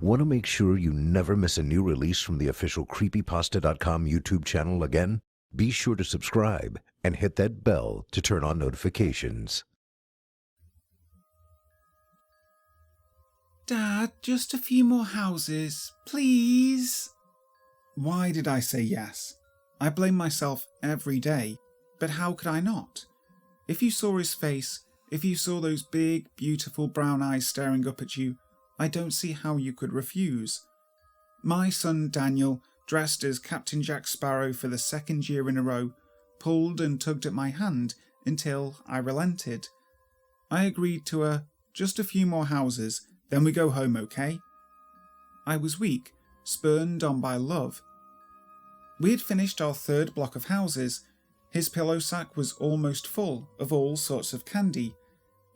Want to make sure you never miss a new release from the official creepypasta.com YouTube channel again? Be sure to subscribe and hit that bell to turn on notifications. Dad, just a few more houses, please. Why did I say yes? I blame myself every day, but how could I not? If you saw his face, if you saw those big, beautiful brown eyes staring up at you, I don't see how you could refuse. My son Daniel, dressed as Captain Jack Sparrow for the second year in a row, pulled and tugged at my hand until I relented. I agreed to just a few more houses, then we go home, okay? I was weak, spurned on by love. We had finished our third block of houses. His pillow sack was almost full of all sorts of candy,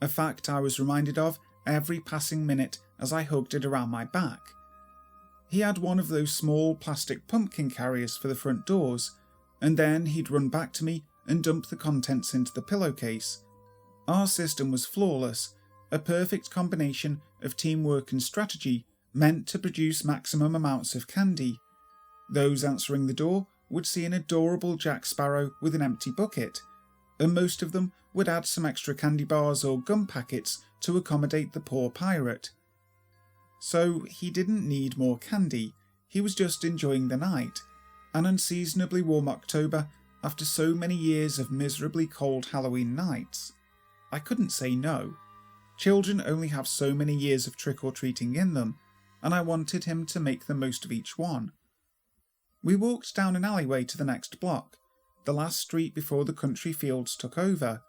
a fact I was reminded of every passing minute as I hugged it around my back. He had one of those small plastic pumpkin carriers for the front doors, and then he'd run back to me and dump the contents into the pillowcase. Our system was flawless, a perfect combination of teamwork and strategy meant to produce maximum amounts of candy. Those answering the door would see an adorable Jack Sparrow with an empty bucket, and most of them would add some extra candy bars or gum packets to accommodate the poor pirate. So he didn't need more candy, he was just enjoying the night, an unseasonably warm October after so many years of miserably cold Halloween nights. I couldn't say no. Children only have so many years of trick-or-treating in them, and I wanted him to make the most of each one. We walked down an alleyway to the next block, the last street before the country fields took over.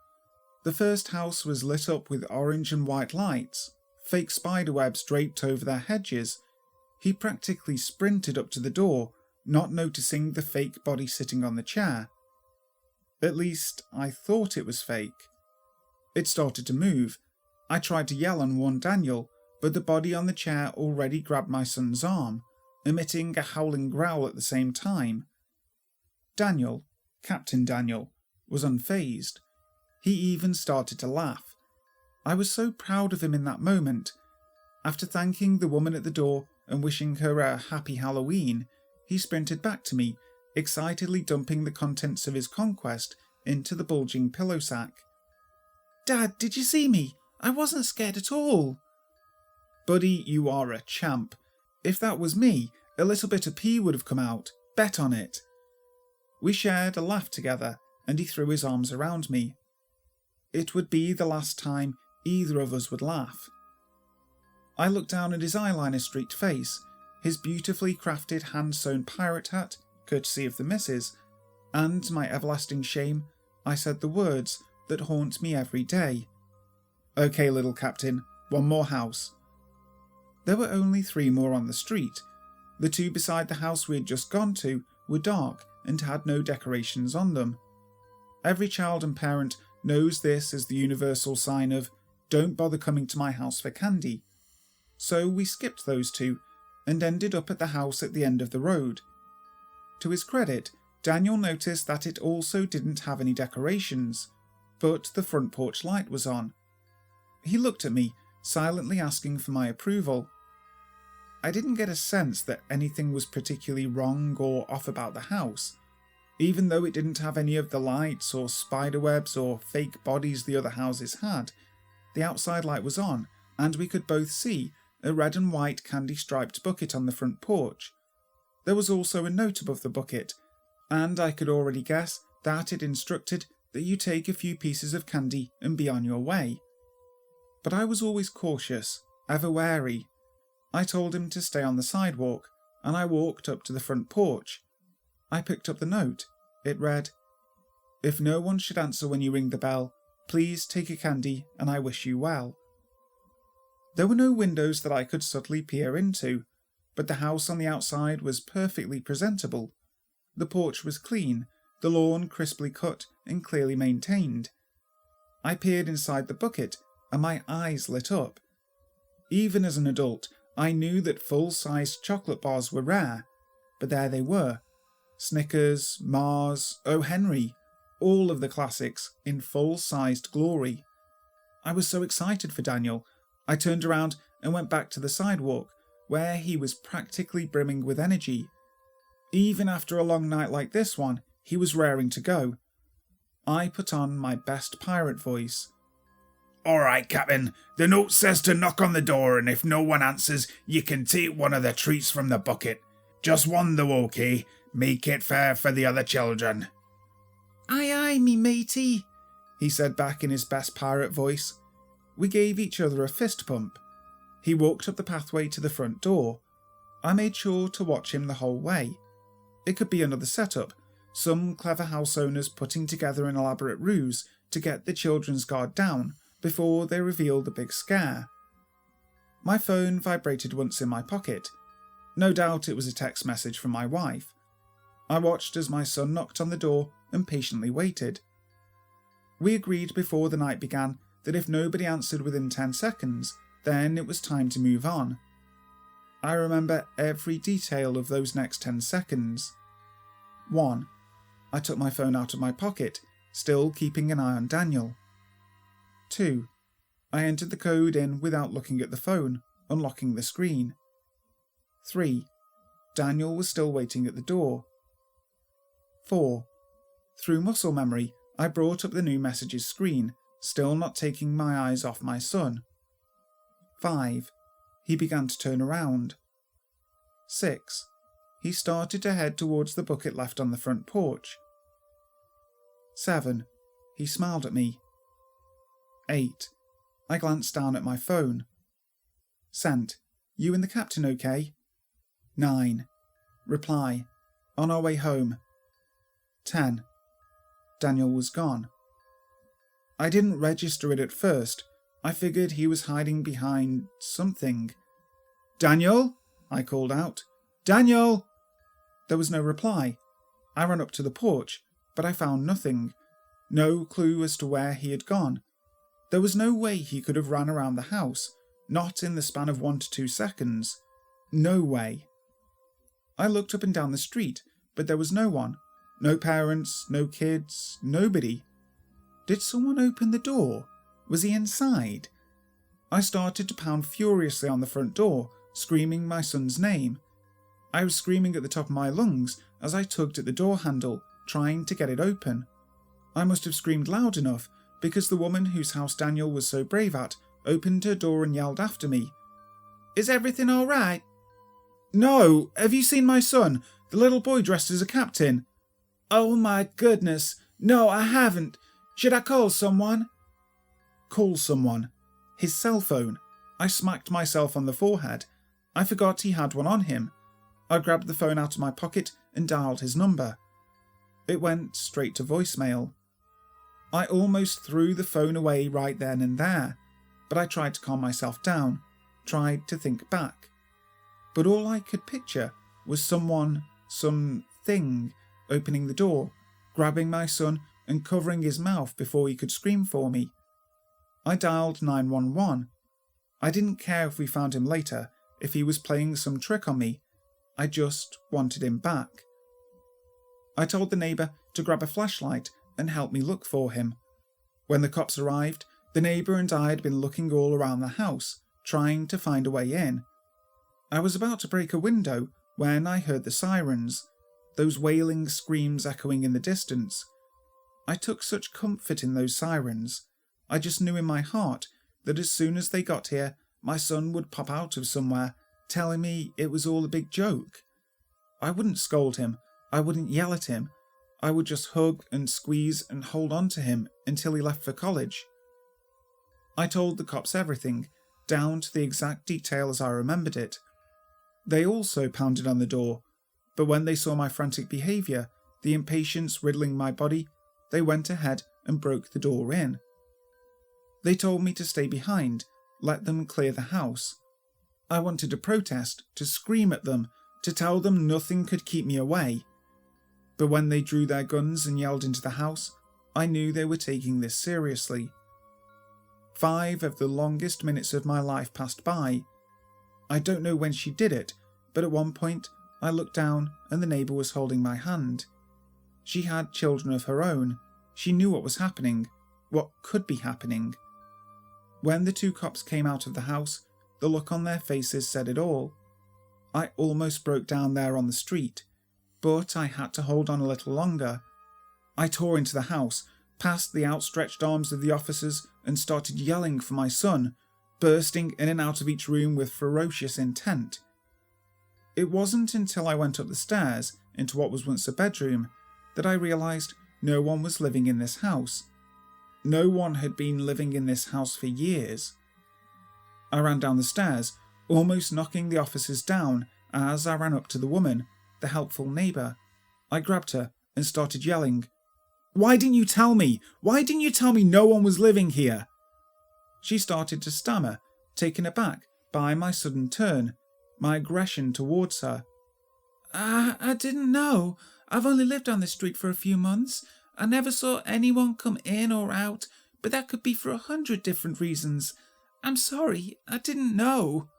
The first house was lit up with orange and white lights, fake spiderwebs draped over their hedges. He practically sprinted up to the door, not noticing the fake body sitting on the chair. At least, I thought it was fake. It started to move. I tried to yell and warn Daniel, but the body on the chair already grabbed my son's arm, emitting a howling growl at the same time. Daniel, Captain Daniel, was unfazed. He even started to laugh. I was so proud of him in that moment. After thanking the woman at the door and wishing her a happy Halloween, he sprinted back to me, excitedly dumping the contents of his conquest into the bulging pillow sack. "Dad, did you see me? I wasn't scared at all." "Buddy, you are a champ. If that was me, a little bit of pee would have come out. Bet on it." We shared a laugh together, and he threw his arms around me. It would be the last time either of us would laugh. I looked down at his eyeliner-streaked face, his beautifully crafted hand-sewn pirate hat, courtesy of the missus, and to my everlasting shame, I said the words that haunt me every day. "Okay, little captain, one more house." There were only 3 more on the street. The 2 beside the house we had just gone to were dark and had no decorations on them. Every child and parent knows this as the universal sign of, "Don't bother coming to my house for candy." So we skipped those 2 and ended up at the house at the end of the road. To his credit, Daniel noticed that it also didn't have any decorations, but the front porch light was on. He looked at me, silently asking for my approval. I didn't get a sense that anything was particularly wrong or off about the house. Even though it didn't have any of the lights or spiderwebs or fake bodies the other houses had, the outside light was on, and we could both see a red and white candy-striped bucket on the front porch. There was also a note above the bucket, and I could already guess that it instructed that you take a few pieces of candy and be on your way. But I was always cautious, ever wary. I told him to stay on the sidewalk, and I walked up to the front porch. I picked up the note. It read, "If no one should answer when you ring the bell, please take a candy and I wish you well." There were no windows that I could subtly peer into, but the house on the outside was perfectly presentable. The porch was clean, the lawn crisply cut and clearly maintained. I peered inside the bucket, and my eyes lit up. Even as an adult, I knew that full-sized chocolate bars were rare, but there they were. Snickers, Mars, O. Henry, all of the classics in full-sized glory. I was so excited for Daniel, I turned around and went back to the sidewalk, where he was practically brimming with energy. Even after a long night like this one, he was raring to go. I put on my best pirate voice. "All right, Captain. The note says to knock on the door, and if no one answers, you can take one of the treats from the bucket. Just one though, okay? Make it fair for the other children." "Aye, aye, me matey," he said back in his best pirate voice. We gave each other a fist pump. He walked up the pathway to the front door. I made sure to watch him the whole way. It could be another setup, some clever house owners putting together an elaborate ruse to get the children's guard down before they reveal the big scare. My phone vibrated once in my pocket. No doubt it was a text message from my wife. I watched as my son knocked on the door and patiently waited. We agreed before the night began that if nobody answered within 10 seconds, then it was time to move on. I remember every detail of those next 10 seconds. 1. I took my phone out of my pocket, still keeping an eye on Daniel. 2. I entered the code in without looking at the phone, unlocking the screen. 3. Daniel was still waiting at the door. 4. Through muscle memory, I brought up the new messages screen, still not taking my eyes off my son. 5. He began to turn around. 6. He started to head towards the bucket left on the front porch. 7. He smiled at me. 8. I glanced down at my phone. Sent. You and the captain okay? 9. Reply. On our way home. 10. Daniel was gone. I didn't register it at first. I figured he was hiding behind something. "Daniel?" I called out. "Daniel!" There was no reply. I ran up to the porch, but I found nothing. No clue as to where he had gone. There was no way he could have ran around the house, not in the span of 1 to 2 seconds. No way. I looked up and down the street, but there was no one. No parents, no kids, nobody. Did someone open the door? Was he inside? I started to pound furiously on the front door, screaming my son's name. I was screaming at the top of my lungs as I tugged at the door handle, trying to get it open. I must have screamed loud enough, because the woman whose house Daniel was so brave at opened her door and yelled after me. "Is everything all right?" "No, have you seen my son, the little boy dressed as a captain?" "Oh my goodness, no, I haven't. Should I call someone?" Call someone. His cell phone. I smacked myself on the forehead. I forgot he had one on him. I grabbed the phone out of my pocket and dialed his number. It went straight to voicemail. I almost threw the phone away right then and there, but I tried to calm myself down, tried to think back. But all I could picture was someone, something, opening the door, grabbing my son and covering his mouth before he could scream for me. I dialed 911. I didn't care if we found him later, if he was playing some trick on me. I just wanted him back. I told the neighbour to grab a flashlight and help me look for him. When the cops arrived, the neighbour and I had been looking all around the house, trying to find a way in. I was about to break a window when I heard the sirens, those wailing screams echoing in the distance. I took such comfort in those sirens. I just knew in my heart that as soon as they got here, my son would pop out of somewhere, telling me it was all a big joke. I wouldn't scold him. I wouldn't yell at him. I would just hug and squeeze and hold on to him until he left for college. I told the cops everything, down to the exact detail as I remembered it. They also pounded on the door, but when they saw my frantic behaviour, the impatience riddling my body, they went ahead and broke the door in. They told me to stay behind, let them clear the house. I wanted to protest, to scream at them, to tell them nothing could keep me away. But when they drew their guns and yelled into the house, I knew they were taking this seriously. 5 of the longest minutes of my life passed by. I don't know when she did it, but at one point I looked down and the neighbour was holding my hand. She had children of her own. She knew what was happening, what could be happening. When the 2 cops came out of the house, the look on their faces said it all. I almost broke down there on the street, but I had to hold on a little longer. I tore into the house, past the outstretched arms of the officers, and started yelling for my son, bursting in and out of each room with ferocious intent. It wasn't until I went up the stairs into what was once a bedroom that I realised no one was living in this house. No one had been living in this house for years. I ran down the stairs, almost knocking the officers down as I ran up to the woman, the helpful neighbour. I grabbed her and started yelling, "Why didn't you tell me? Why didn't you tell me no one was living here?" She started to stammer, taken aback by my sudden turn, my aggression towards her. I didn't know. I've only lived on this street for a few months. I never saw anyone come in or out, but that could be for 100 different reasons. I'm sorry, I didn't know."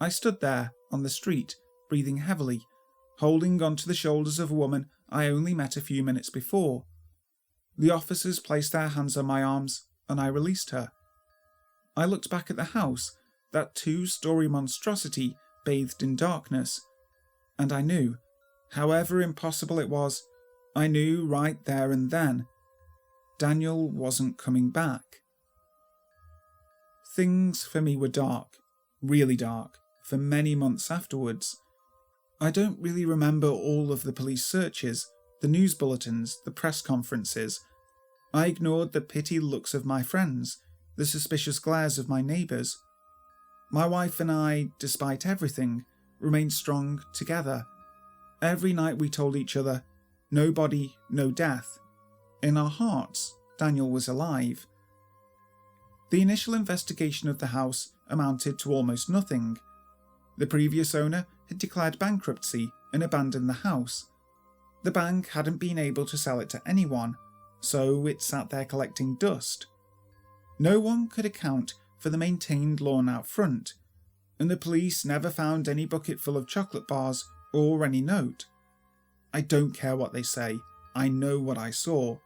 I stood there on the street, breathing heavily, holding onto the shoulders of a woman I only met a few minutes before. The officers placed their hands on my arms, and I released her. I looked back at the house, that 2-story monstrosity bathed in darkness, and I knew, however impossible it was, I knew right there and then, Daniel wasn't coming back. Things for me were dark, really dark, for many months afterwards. I don't really remember all of the police searches, the news bulletins, the press conferences. I ignored the pity looks of my friends, the suspicious glares of my neighbours. My wife and I, despite everything, remained strong together. Every night we told each other, no body, no death. In our hearts, Daniel was alive. The initial investigation of the house amounted to almost nothing. The previous owner had declared bankruptcy and abandoned the house. The bank hadn't been able to sell it to anyone, so it sat there collecting dust. No one could account for the maintained lawn out front, and the police never found any bucket full of chocolate bars or any note. I don't care what they say, I know what I saw.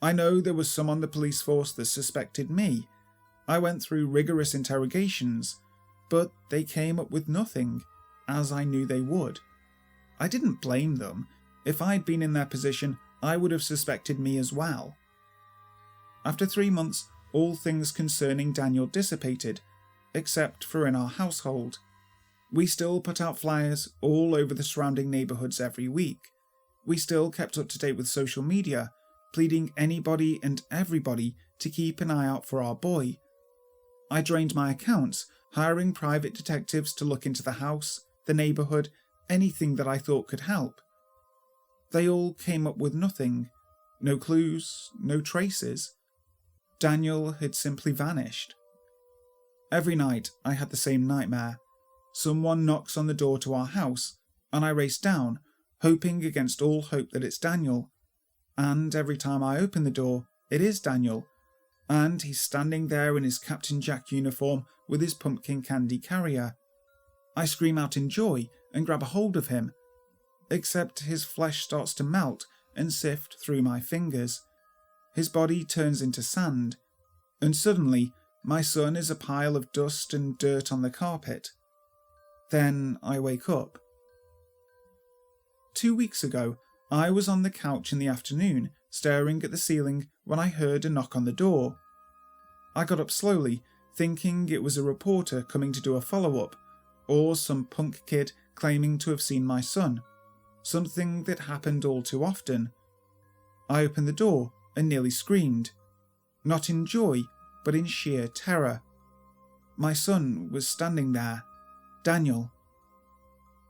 I know there was some on the police force that suspected me. I went through rigorous interrogations, but they came up with nothing, as I knew they would. I didn't blame them. If I'd been in their position, I would have suspected me as well. After 3 months, all things concerning Daniel dissipated, except for in our household. We still put out flyers all over the surrounding neighbourhoods every week. We still kept up to date with social media, pleading anybody and everybody to keep an eye out for our boy. I drained my accounts, hiring private detectives to look into the house, the neighbourhood, anything that I thought could help. They all came up with nothing. No clues, no traces. Daniel had simply vanished. Every night I had the same nightmare. Someone knocks on the door to our house, and I race down, hoping against all hope that it's Daniel. And every time I open the door, it is Daniel, and he's standing there in his Captain Jack uniform with his pumpkin candy carrier. I scream out in joy and grab a hold of him, except his flesh starts to melt and sift through my fingers. His body turns into sand, and suddenly my son is a pile of dust and dirt on the carpet. Then I wake up. 2 weeks ago, I was on the couch in the afternoon, staring at the ceiling when I heard a knock on the door. I got up slowly, thinking it was a reporter coming to do a follow-up, or some punk kid claiming to have seen my son, something that happened all too often. I opened the door and nearly screamed, not in joy, but in sheer terror. My son was standing there, Daniel.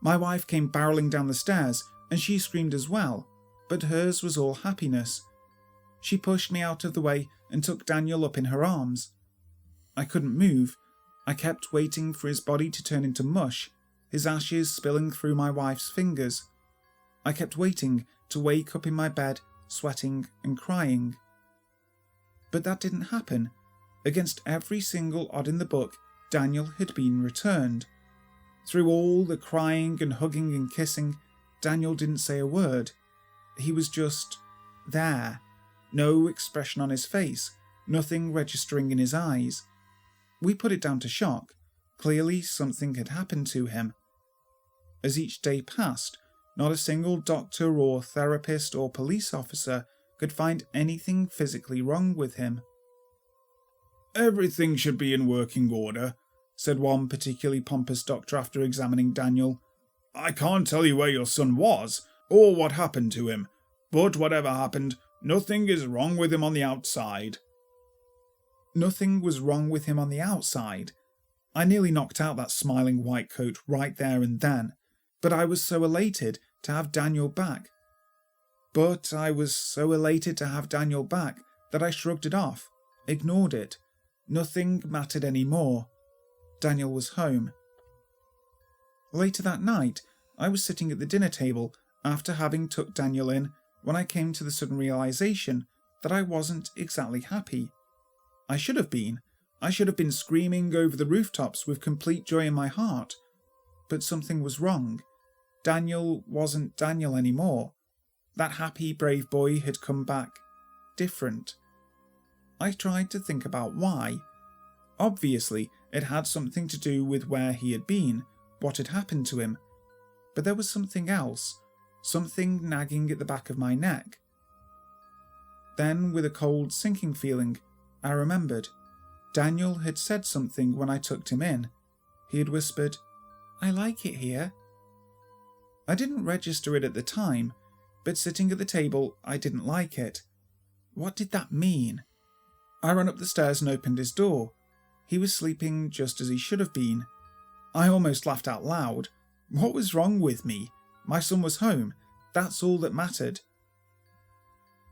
My wife came barreling down the stairs, and she screamed as well, but hers was all happiness. She pushed me out of the way and took Daniel up in her arms. I couldn't move. I kept waiting for his body to turn into mush, his ashes spilling through my wife's fingers. I kept waiting to wake up in my bed, sweating and crying. But that didn't happen. Against every single odd in the book, Daniel had been returned. Through all the crying and hugging and kissing, Daniel didn't say a word. He was just there. No expression on his face, nothing registering in his eyes. We put it down to shock. Clearly something had happened to him. As each day passed, not a single doctor or therapist or police officer could find anything physically wrong with him. "Everything should be in working order," said one particularly pompous doctor after examining Daniel. "I can't tell you where your son was, or what happened to him, but whatever happened, nothing is wrong with him on the outside." Nothing was wrong with him on the outside. I nearly knocked out that smiling white coat right there and then, but I was so elated to have Daniel back. that I shrugged it off, ignored it. Nothing mattered anymore. Daniel was home. Later that night, I was sitting at the dinner table after having tucked Daniel in when I came to the sudden realization that I wasn't exactly happy. I should have been. I should have been screaming over the rooftops with complete joy in my heart. But something was wrong. Daniel wasn't Daniel anymore. That happy, brave boy had come back. Different. I tried to think about why. Obviously, it had something to do with where he had been, what had happened to him. But there was something else, something nagging at the back of my neck. Then, with a cold, sinking feeling, I remembered. Daniel had said something when I tucked him in. He had whispered, "I like it here." I didn't register it at the time, but sitting at the table, I didn't like it. What did that mean? I ran up the stairs and opened his door. He was sleeping just as he should have been. I almost laughed out loud. What was wrong with me? My son was home. That's all that mattered.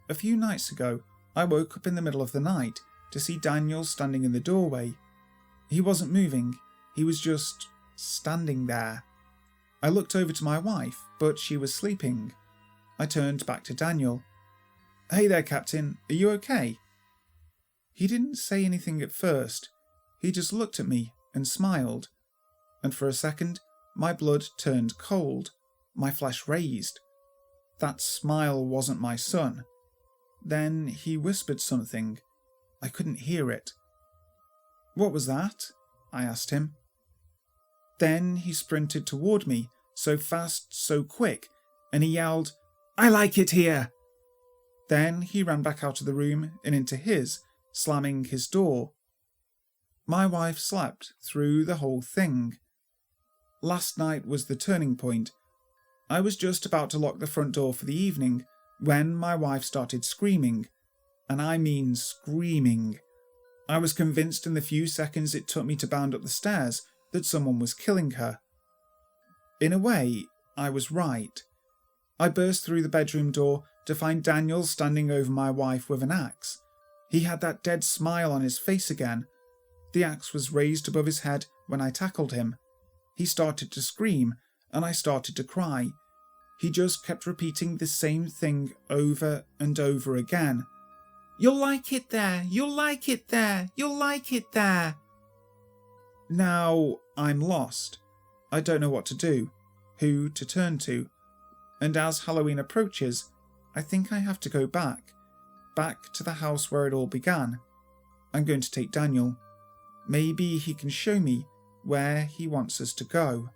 A few nights ago, I woke up in the middle of the night to see Daniel standing in the doorway. He wasn't moving. He was just standing there. I looked over to my wife, but she was sleeping. I turned back to Daniel. "Hey there, Captain. Are you okay?" He didn't say anything at first. He just looked at me and smiled. And for a second, my blood turned cold. My flesh raised. That smile wasn't my son. Then he whispered something. I couldn't hear it. "What was that?" I asked him. Then he sprinted toward me, so fast, so quick, and he yelled, "I like it here!" Then he ran back out of the room and into his, slamming his door. My wife slept through the whole thing. Last night was the turning point. I was just about to lock the front door for the evening when my wife started screaming. And I mean screaming. I was convinced in the few seconds it took me to bound up the stairs that someone was killing her. In a way, I was right. I burst through the bedroom door to find Daniel standing over my wife with an axe. He had that dead smile on his face again. The axe was raised above his head when I tackled him. He started to scream, and I started to cry. He just kept repeating the same thing over and over again. "You'll like it there! You'll like it there! You'll like it there!" Now I'm lost. I don't know what to do, who to turn to. And as Halloween approaches, I think I have to go back to the house where it all began. I'm going to take Daniel. Maybe he can show me where he wants us to go.